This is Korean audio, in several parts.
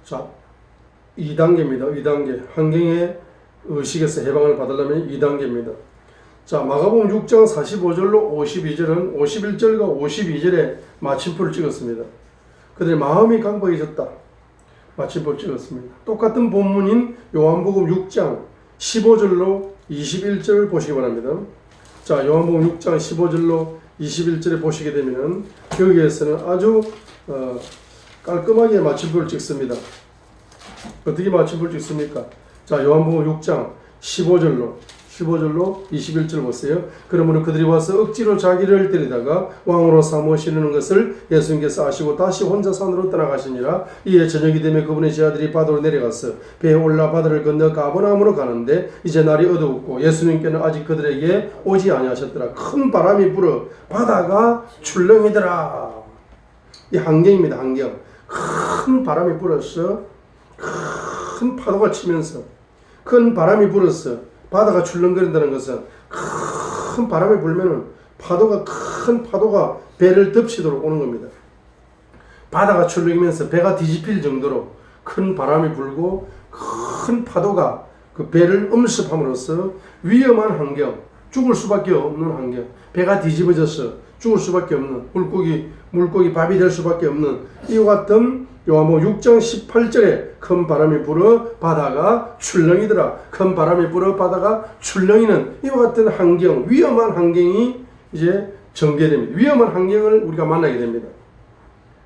자, 2단계입니다. 2단계. 환경의 의식에서 해방을 받으려면 2단계입니다. 자, 마가복음 6장 45절로 52절은 51절과 52절에 마침표를 찍었습니다. 그들의 마음이 강박해졌다. 마침표를 찍었습니다. 똑같은 본문인 요한복음 6장 15절로 21절을 보시기 바랍니다. 자, 요한복음 6장 15절로 21절에 보시게 되면 여기에서는 아주 깔끔하게 마침표를 찍습니다. 어떻게 마침표를 찍습니까? 자, 요한복음 6장 15절로 21절 보세요. 그러므로 그들이 와서 억지로 자기를 데리다가 왕으로 삼으시는 것을 예수님께서 아시고 다시 혼자 산으로 떠나가시니라. 이에 저녁이 되면 그분의 제자들이 바다로 내려가서 배에 올라 바다를 건너 가버나움으로 가는데 이제 날이 어두웠고 예수님께는 아직 그들에게 오지 아니하셨더라. 큰 바람이 불어 바다가 출렁이더라. 이 환경입니다. 환경. 큰 바람이 불어서 큰 파도가 치면서 큰 바람이 불어서 바다가 출렁거린다는 것은 큰 바람이 불면은 큰 파도가 배를 덮치도록 오는 겁니다. 바다가 출렁이면서 배가 뒤집힐 정도로 큰 바람이 불고 큰 파도가 그 배를 엄습함으로써 위험한 환경, 죽을 수밖에 없는 환경, 배가 뒤집어져서 죽을 수밖에 없는 물고기 밥이 될 수밖에 없는 이와 같은 요한복음 6장 18절에 큰 바람이 불어 바다가 출렁이더라. 큰 바람이 불어 바다가 출렁이는 이와 같은 환경, 위험한 환경이 이제 전개됩니다. 위험한 환경을 우리가 만나게 됩니다.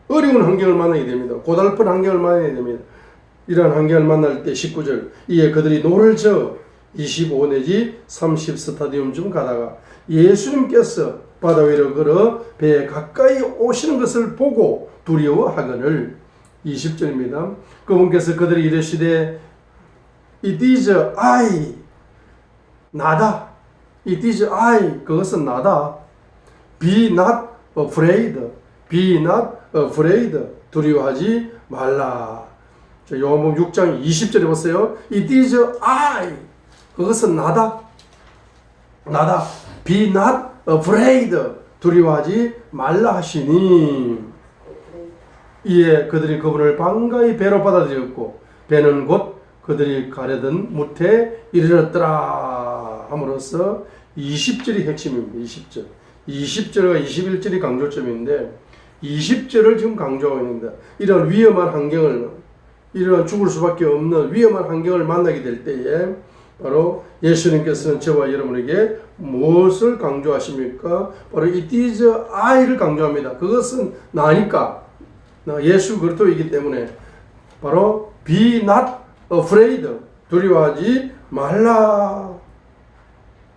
어려운 환경을 만나게 됩니다. 고달픈 환경을 만나게 됩니다. 이러한 환경을 만날 때 19절 이에 그들이 노를 저어 25 내지 30 스타디움쯤 가다가 예수님께서 바다 위로 걸어 배에 가까이 오시는 것을 보고 두려워하거늘 20절입니다. 그분께서 그들이 이르시되 It is I 나다. It is I 그것은 나다. Be not afraid. Be not afraid. 두려워하지 말라. 요한복음 6장 20절에 보세요. It is I 그것은 나다. 나다. Be not afraid. 두려워하지 말라 하시니 이에 그들이 그분을 반가이 배로 받아들였고 배는 곧 그들이 가려던 무태에 이르렀더라 함으로써 20절이 핵심입니다. 20절. 20절과 21절이 강조점인데 20절을 지금 강조하고 있는데 이런 위험한 환경을 이런 죽을 수밖에 없는 위험한 환경을 만나게 될 때에 바로 예수님께서는 저와 여러분에게 무엇을 강조하십니까? 바로 It is I를 강조합니다. 그것은 나니까 예수 그리스도이기 때문에 바로 Be not afraid 두려워하지 말라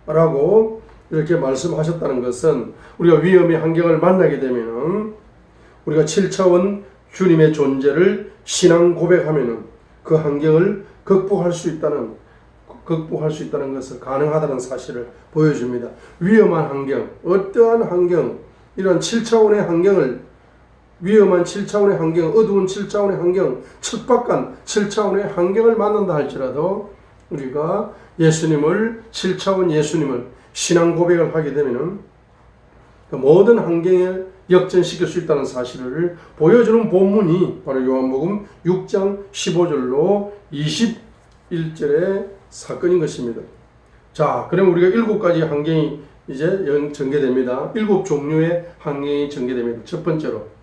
라고 이렇게 말씀하셨다는 것은 우리가 위험의 환경을 만나게 되면 우리가 7차원 주님의 존재를 신앙 고백하면 그 환경을 극복할 수 있다는 것을 가능하다는 사실을 보여줍니다. 위험한 환경, 어떠한 환경, 이런 7차원의 환경을 위험한 7차원의 환경, 어두운 7차원의 환경, 척박한 7차원의 환경을 만난다 할지라도 우리가 7차원 예수님을 신앙 고백을 하게 되면 모든 환경에 역전시킬 수 있다는 사실을 보여주는 본문이 바로 요한복음 6장 15절로 21절의 사건인 것입니다. 자, 그럼 우리가 7가지 환경이 이제 전개됩니다. 7종류의 환경이 전개됩니다. 첫 번째로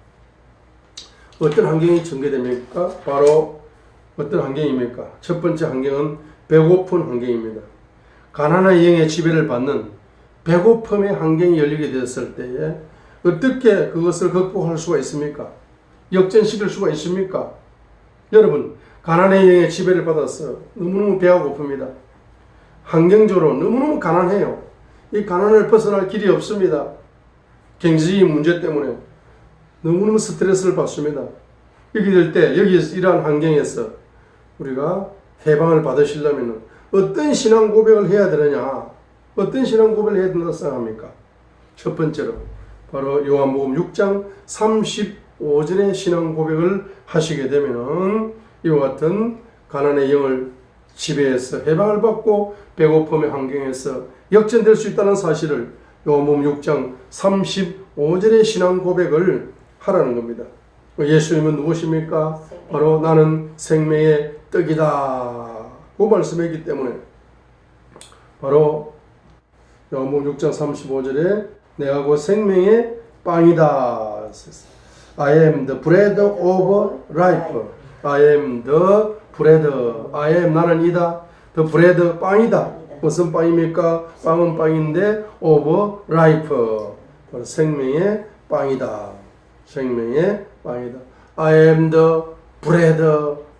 어떤 환경이 전개됩니까? 바로 어떤 환경입니까? 첫 번째 환경은 배고픈 환경입니다. 가난한 영의 지배를 받는 배고픔의 환경이 열리게 되었을 때에 어떻게 그것을 극복할 수가 있습니까? 역전시킬 수가 있습니까? 여러분, 가난의 영의 지배를 받아서 너무너무 배가 고픕니다. 환경적으로 너무너무 가난해요. 이 가난을 벗어날 길이 없습니다. 경제적인 문제 때문에 너무너무 스트레스를 받습니다. 이렇게 될 때 여기에서 이러한 환경에서 우리가 해방을 받으시려면 어떤 신앙 고백을 해야 되느냐, 어떤 신앙 고백을 해야 된다고 생각합니까? 첫 번째로 바로 요한복음 6장 35절의 신앙 고백을 하시게 되면 이와 같은 가난의 영을 지배해서 해방을 받고 배고픔의 환경에서 역전될 수 있다는 사실을 요한복음 6장 35절의 신앙 고백을 하라는 겁니다. 예수님은 누구십니까? 바로 나는 생명의 떡이다. 그 말씀했기 때문에 바로 요한복음 6장 35절에 내가 곧 생명의 빵이다. I am the bread of life. I am the bread. I am 나는 이다. The bread 빵이다. 무슨 빵입니까? 빵은 빵인데 of life. 생명의 빵이다. 생명의 빵이다. I am the bread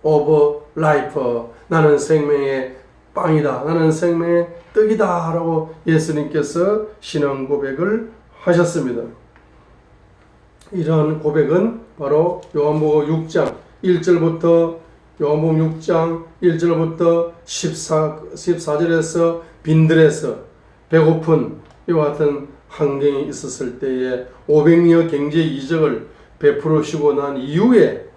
of life. 나는 생명의 빵이다. 나는 생명의 떡이다. 라고 예수님께서 신앙 고백을 하셨습니다. 이러한 고백은 바로 요한복음 6장 1절부터 요한복음 6장 1절부터 14절에서 빈들에서 배고픈 이와 같은 환경이 있었을 때에 500여 경제 이적을 베풀으시고 난 이후에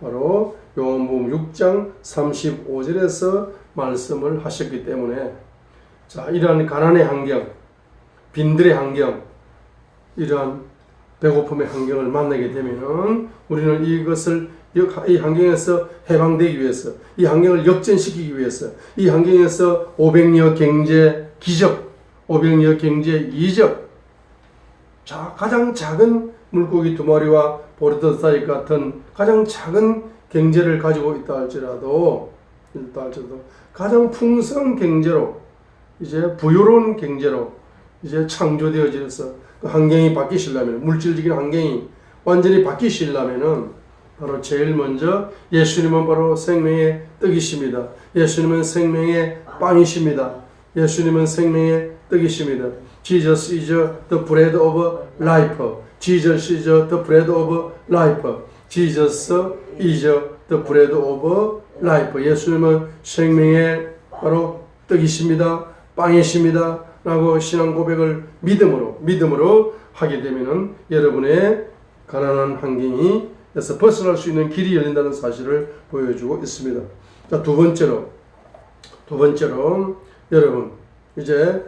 바로 요한복음 6장 35절에서 말씀을 하셨기 때문에 자, 이러한 가난의 환경, 빈들의 환경, 이러한 배고픔의 환경을 만나게 되면은 우리는 이것을 이 환경에서 해방되기 위해서, 이 환경을 역전시키기 위해서, 이 환경에서 500여 경제 기적, 500여 경제 이적, 자, 가장 작은 물고기 2마리와 보리떡 사이 같은 가장 작은 경제를 가지고 있다 할지라도 가장 풍성한 경제로, 이제 부유로운 경제로 이제 창조되어져서 그 환경이 바뀌시려면, 물질적인 환경이 완전히 바뀌시려면은 바로 제일 먼저 예수님은 바로 생명의 떡이십니다. 예수님은 생명의 빵이십니다. 예수님은 생명의 떡이십니다. Jesus is the bread of life. Jesus is the bread of life. Jesus is the bread of life. 예수님은 생명의 바로 떡이십니다. 빵이십니다. 라고 신앙 고백을 믿음으로 하게 되면은 여러분의 가난한 환경에서 벗어날 수 있는 길이 열린다는 사실을 보여주고 있습니다. 자, 두 번째로 여러분 이제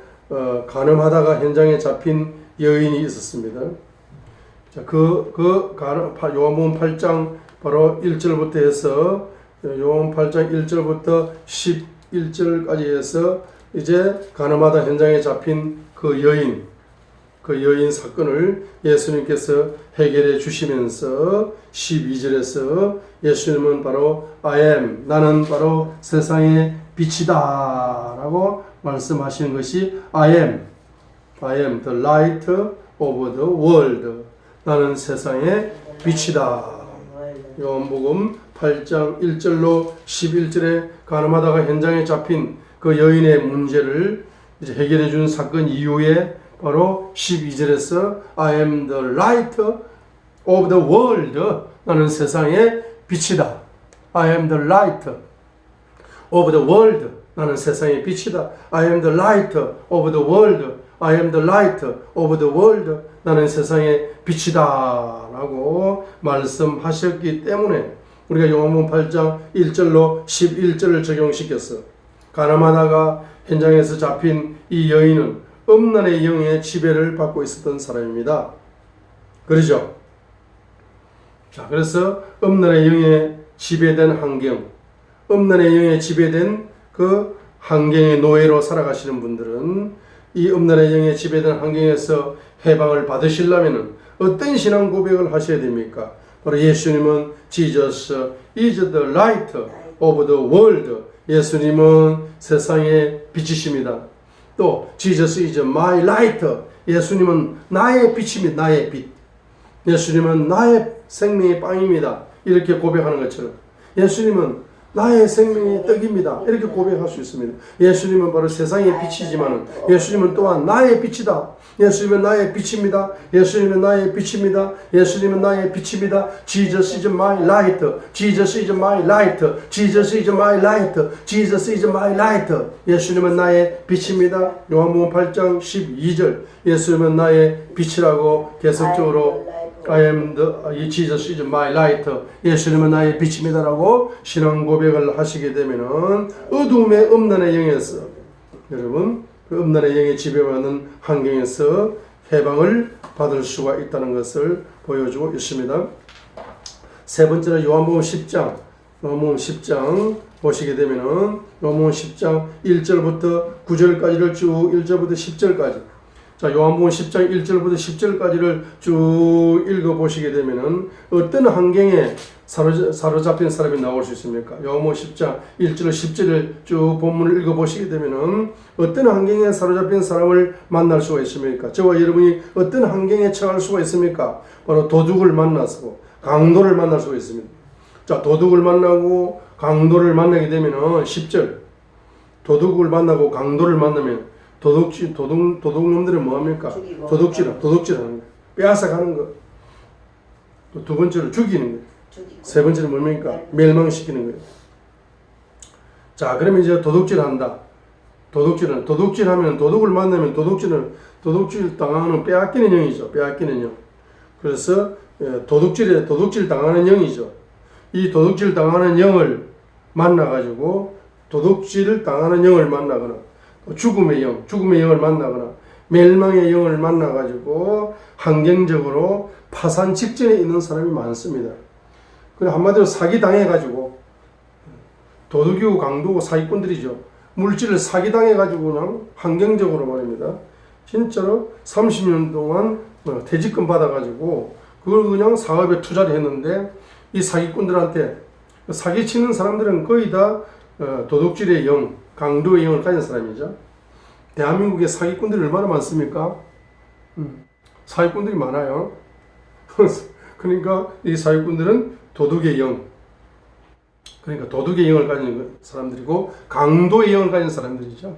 간음하다가 현장에 잡힌 여인이 있었습니다. 자, 요한복음 8장 바로 1절부터 해서 요한복음 8장 1절부터 11절까지 해서 이제 간음하다 현장에 잡힌 그 여인 사건을 예수님께서 해결해 주시면서 12절에서 예수님은 바로 I am, 나는 바로 세상의 빛이다 라고 말씀하시는 것이 I am the light of the world. 나는 세상의 빛이다. 요한복음 8장 1절로 11절에 간음하다가 현장에 잡힌 그 여인의 문제를 이제 해결해 준 사건 이후에 바로 12절에서 I am the light of the world. 나는 세상의 빛이다. I am the light of the world. 나는 세상의 빛이다. I am the light of the world. I am the light of the world. 나는 세상의 빛이다. 라고 말씀하셨기 때문에 우리가 요한복음 8장 1절로 11절을 적용시켰어. 가늠하다가 현장에서 잡힌 이 여인은 음란의 영의 지배를 받고 있었던 사람입니다. 그렇죠? 자, 그래서 음란의 영에 지배된 환경, 음란의 영에 지배된 그 환경의 노예로 살아가시는 분들은 이 음란의 영에 지배된 환경에서 해방을 받으시려면 어떤 신앙 고백을 하셔야 됩니까? 바로 예수님은 Jesus is the light of the world. 예수님은 세상의 빛이십니다. 또 Jesus is my light. 예수님은 나의 빛입니다. 나의 빛. 예수님은 나의 생명의 빵입니다. 이렇게 고백하는 것처럼 예수님은 나의 생명의 떡입니다. 이렇게 고백할 수 있습니다. 예수님은 바로 세상의 빛이지만 예수님은 또한 나의 빛이다. 예수님은 나의 빛입니다. 예수님은 나의 빛입니다. 예수님은 나의 빛입니다. Jesus is my light. Jesus is my light. Jesus is my light. Jesus is my light. 예수님은 나의 빛입니다. 요한복음 8장 12절 예수님은 나의 빛이라고 계속적으로 I am the Jesus is my light. 예수님은 나의 빛입니다라고 신앙 고백을 하시게 되면은 어둠의 음란의 영에서 여러분 그 음란의 영에 지배받는 환경에서 해방을 받을 수가 있다는 것을 보여주고 있습니다. 세 번째로 요한복음 10장 보시게 되면은 요한복음 10장 1절부터 9절까지를 쭉 1절부터 10절까지 자 요한복음 10장 1절부터 10절까지를 쭉 읽어보시게 되면은 어떤 환경에 사로잡힌 사람이 나올 수 있습니까? 요한복음 10장 1절 10절을 쭉 본문을 읽어보시게 되면은 어떤 환경에 사로잡힌 사람을 만날 수가 있습니까? 저와 여러분이 어떤 환경에 처할 수가 있습니까? 바로 도둑을 만나서 강도를 만날 수가 있습니다. 자 도둑을 만나고 강도를 만나게 되면은 10절 도둑을 만나고 강도를 만나면 도둑놈들은 뭐합니까? 도둑질하는 거예요. 빼앗아가는 거. 또 두 번째로 죽이는 거예요. 세 번째는 뭡니까? 멸망시키는 거예요. 자, 그러면 이제 도둑질한다. 도둑질하면 도둑을 만나면 도둑질 당하는 빼앗기는 영이죠. 빼앗기는 영. 그래서 도둑질 당하는 영이죠. 이 도둑질 당하는 영을 만나가지고 도둑질 당하는 영을 만나거나 죽음의 영을 만나거나 멸망의 영을 만나가지고 환경적으로 파산 직전에 있는 사람이 많습니다. 그래 한마디로 사기 당해가지고 도둑이고 강도고 사기꾼들이죠. 물질을 사기 당해가지고 그냥 환경적으로 말입니다. 진짜로 30년 동안 퇴직금 받아가지고 그걸 그냥 사업에 투자를 했는데 이 사기꾼들한테 사기치는 사람들은 거의 다 도둑질의 영, 강도의 영을 가진 사람이죠. 대한민국에 사기꾼들이 얼마나 많습니까? 사기꾼들이 많아요. 그러니까 이 사기꾼들은 도둑의 영, 그러니까 도둑의 영을 가진 사람들이고 강도의 영을 가진 사람들이죠.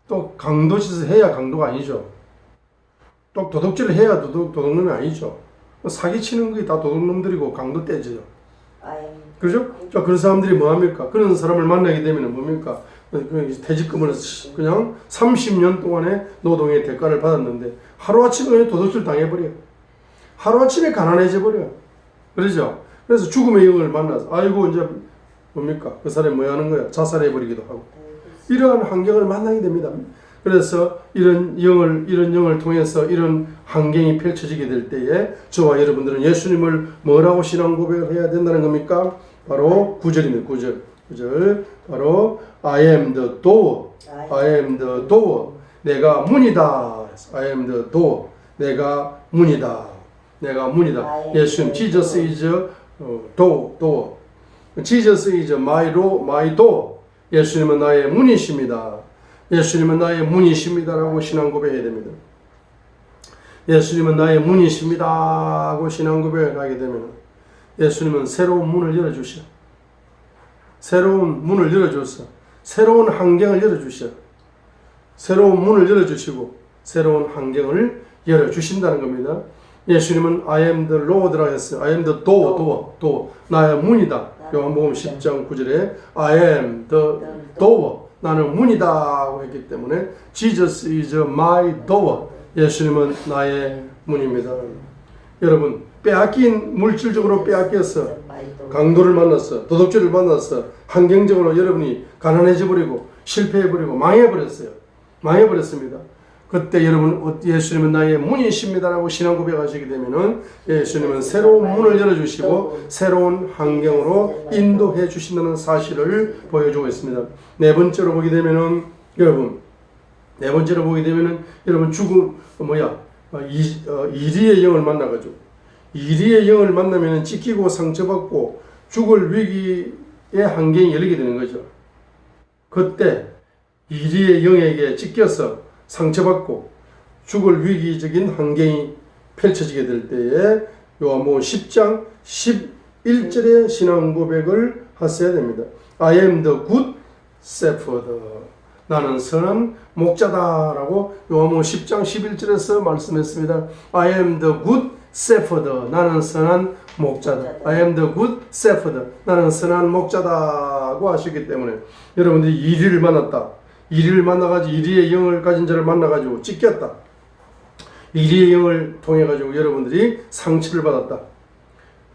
또 강도짓을 해야 강도가 아니죠. 또 도둑질을 해야 도둑놈이 아니죠. 사기치는 게 다 도둑놈들이고 강도 떼지요. 그렇죠? 자, 그런 사람들이 뭐합니까? 그런 사람을 만나게 되면 뭡니까? 퇴직금을 그냥 30년 동안의 노동의 대가를 받았는데 하루아침에 그냥 도둑질 당해버려. 하루아침에 가난해져 버려. 그러죠? 그래서 죽음의 영을 만나서 아이고 이제 뭡니까? 그 사람이 뭐 하는 거야? 자살해버리기도 하고. 이러한 환경을 만나게 됩니다. 그래서 이런 영을 통해서 이런 환경이 펼쳐지게 될 때에 저와 여러분들은 예수님을 뭐라고 신앙 고백을 해야 된다는 겁니까? 바로 9절입니다. 9절. 바로 I am the door. I am the door. 내가 문이다. I am the door. 내가 문이다. 내가 문이다. 예수님 Jesus is door. Jesus is my door. 예수님은 나의 문이십니다. 예수님은 나의 문이십니다라고 신앙 고백해야 됩니다. 예수님은 나의 문이십니다 하고 신앙 고백을 하게 되면 예수님은 새로운 문을 열어주셔. 새로운 문을 열어줘서 새로운 환경을 열어주셔. 새로운 문을 열어주시고 새로운 환경을 열어주신다는 겁니다. 예수님은 I am the Lord라고 했어요. I am the door. 나의 문이다. 요한복음 10장 9절에 I am the door. 나는 문이다 하고 했기 때문에 Jesus is my door. 예수님은 나의 문입니다. 여러분 물질적으로 빼앗겼어. 강도를 만났어. 도둑질을 만났어. 환경적으로 여러분이 가난해져 버리고 실패해 버리고 망해버렸습니다. 그때 여러분 예수님은 나의 문이십니다라고 신앙 고백하시게 되면은 예수님은 새로운 문을 열어주시고 새로운 환경으로 인도해 주신다는 사실을 보여주고 있습니다. 네 번째로 보게 되면은 여러분 이리의 영을 만나가지고 이리의 영을 만나면은 찢기고 상처받고 죽을 위기의 환경이 열리게 되는 거죠. 그때 이리의 영에게 찢겨서 상처받고 죽을 위기적인 환경이 펼쳐지게 될 때에 요한복음 10장 11절의 신앙 고백을 하셔야 됩니다. I am the good shepherd. 나는 선한 목자다라고 요한복음 10장 11절에서 말씀했습니다. I am the good shepherd. 나는 선한 목자다. I am the good shepherd. 나는 선한 목자다고 하셨기 때문에 여러분들이 이리를 만났다. 이리를 만나가지고 이리의 영을 가진 자를 만나가지고 찢겼다. 이리의 영을 통해가지고 여러분들이 상처를 받았다.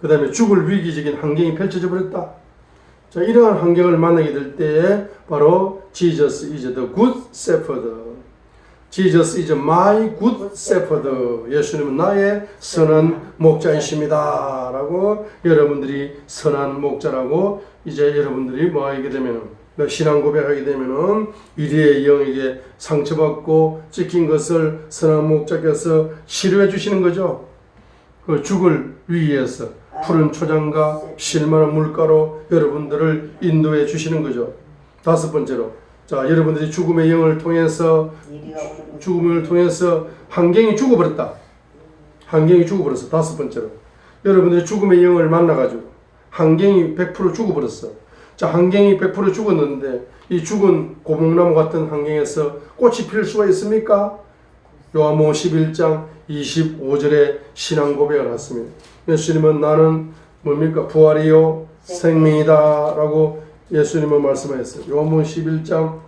그 다음에 죽을 위기적인 환경이 펼쳐져 버렸다. 자, 이러한 환경을 만나게 될 때에 바로 Jesus is the good shepherd. Jesus is my good shepherd. 예수님은 나의 선한 목자이십니다. 라고 여러분들이 선한 목자라고 이제 여러분들이 뭐 하게 되면은 신앙 고백하게 되면은 유리의 영에게 상처받고 찢긴 것을 선한 목자께서 치료해 주시는 거죠. 그 죽을 위에서 푸른 초장과 실만한 물가로 여러분들을 인도해 주시는 거죠. 다섯 번째로, 자, 여러분들이 죽음의 영을 통해서 환경이 죽어버렸다. 환경이 죽어버렸어. 다섯 번째로, 여러분들이 죽음의 영을 만나가지고 환경이 100% 죽어버렸어. 자, 환경이 100% 죽었는데 이 죽은 고목나무 같은 환경에서 꽃이 필 수가 있습니까? 요한복음 11장 25절에 신앙 고백을 했습니다. 예수님은 나는 뭡니까? 부활이요 생명이다 라고 예수님은 말씀하셨어요. 요한복음 11장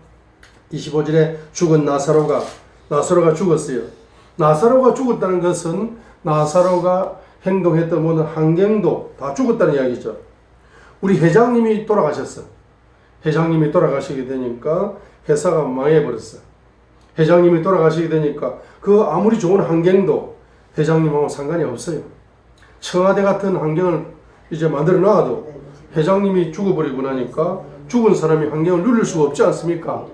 25절에 죽은 나사로가 죽었어요. 나사로가 죽었다는 것은 나사로가 행동했던 모든 환경도 다 죽었다는 이야기죠. 우리 회장님이 돌아가셨어. 회장님이 돌아가시게 되니까 회사가 망해버렸어. 회장님이 돌아가시게 되니까 그 아무리 좋은 환경도 회장님하고 상관이 없어요. 청와대 같은 환경을 이제 만들어 놔도 회장님이 죽어버리고 나니까 죽은 사람이 환경을 누릴 수가 없지 않습니까?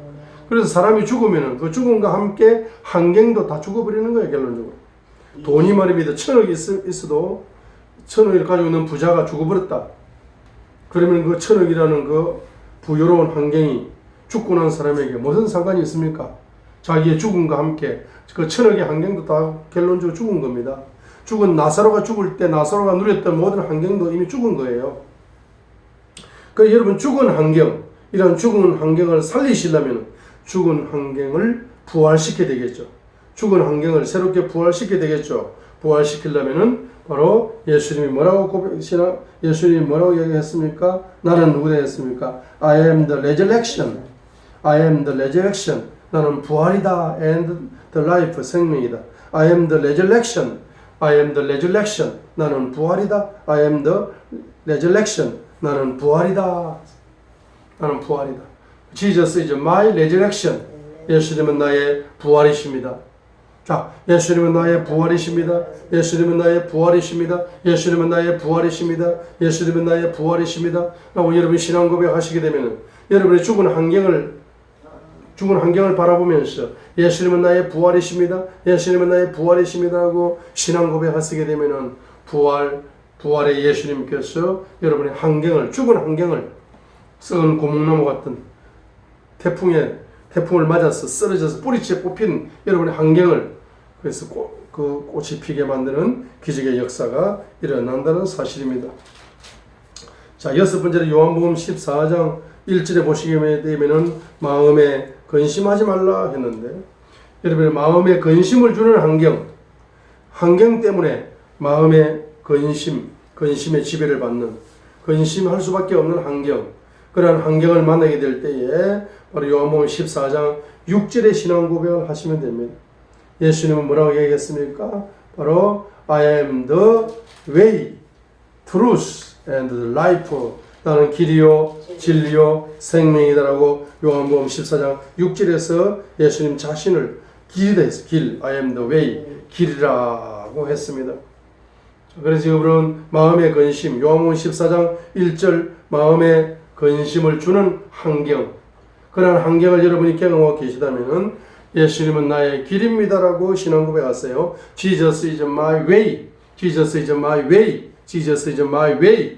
그래서 사람이 죽으면은 그 죽음과 함께 환경도 다 죽어버리는 거예요, 결론적으로. 돈이 말입니다. 1,000억이 있어도 1,000억을 가지고 있는 부자가 죽어버렸다. 그러면 그 1,000억이라는 그 부유로운 환경이 죽고 난 사람에게 무슨 상관이 있습니까? 자기의 죽음과 함께 그 1,000억의 환경도 다 결론적으로 죽은 겁니다. 죽은 나사로가 죽을 때 나사로가 누렸던 모든 환경도 이미 죽은 거예요. 그 여러분 죽은 환경, 이런 죽은 환경을 살리시려면 죽은 환경을 부활시켜야 되겠죠. 죽은 환경을 새롭게 부활시켜야 되겠죠. 부활시키려면은 바로 예수님이 예수님이 뭐라고 얘기했습니까? 나는 누구다 했습니까? I am the resurrection. I am the resurrection. 나는 부활이다. And the life. 생명이다. I am the resurrection. I am the resurrection. 나는 부활이다. I am the resurrection. 나는 부활이다. 나는 부활이다. Jesus is my resurrection. 예수님은 나의 부활이십니다. 자, 예수님은 나의 부활이십니다. 예수님은 나의 부활이십니다. 예수님은 나의 부활이십니다. 예수님은 나의 부활이십니다. 라고 여러분 신앙 고백하시게 되면 여러분의 죽은 환경을 바라보면서 예수님은 나의 부활이십니다. 예수님은 나의 부활이십니다 하고 신앙 고백하시게 되면은 부활의 예수님께서 여러분의 환경을, 죽은 환경을, 썩은 고목나무 같은 태풍을 맞아서 쓰러져서 뿌리째 뽑힌 여러분의 환경을, 그래서 그 꽃이 피게 만드는 기적의 역사가 일어난다는 사실입니다. 자, 여섯 번째로 요한복음 14장 1절에 보시게 되면은 마음에 근심하지 말라 했는데, 여러분의 마음에 근심을 주는 환경 때문에 마음의 근심의 지배를 받는, 근심할 수밖에 없는 환경, 그러한 환경을 만나게 될 때에 바로 요한복음 14장 6절의 신앙 고백을 하시면 됩니다. 예수님은 뭐라고 얘기했습니까? 바로 I am the way, truth and the life. 나는 길이요 진리요 생명이다라고 요한복음 14장 6절에서 예수님 자신을 길이다 했어요. 길, I am the way, 길이라고 했습니다. 그래서 여러분 마음의 근심, 요한복음 14장 1절 마음의 근심을 주는 환경, 그러한 환경을 여러분이 경험하고 계시다면 예수님은 나의 길입니다라고 신앙 고백하세요. Jesus is my way. Jesus is my way. Jesus is my way.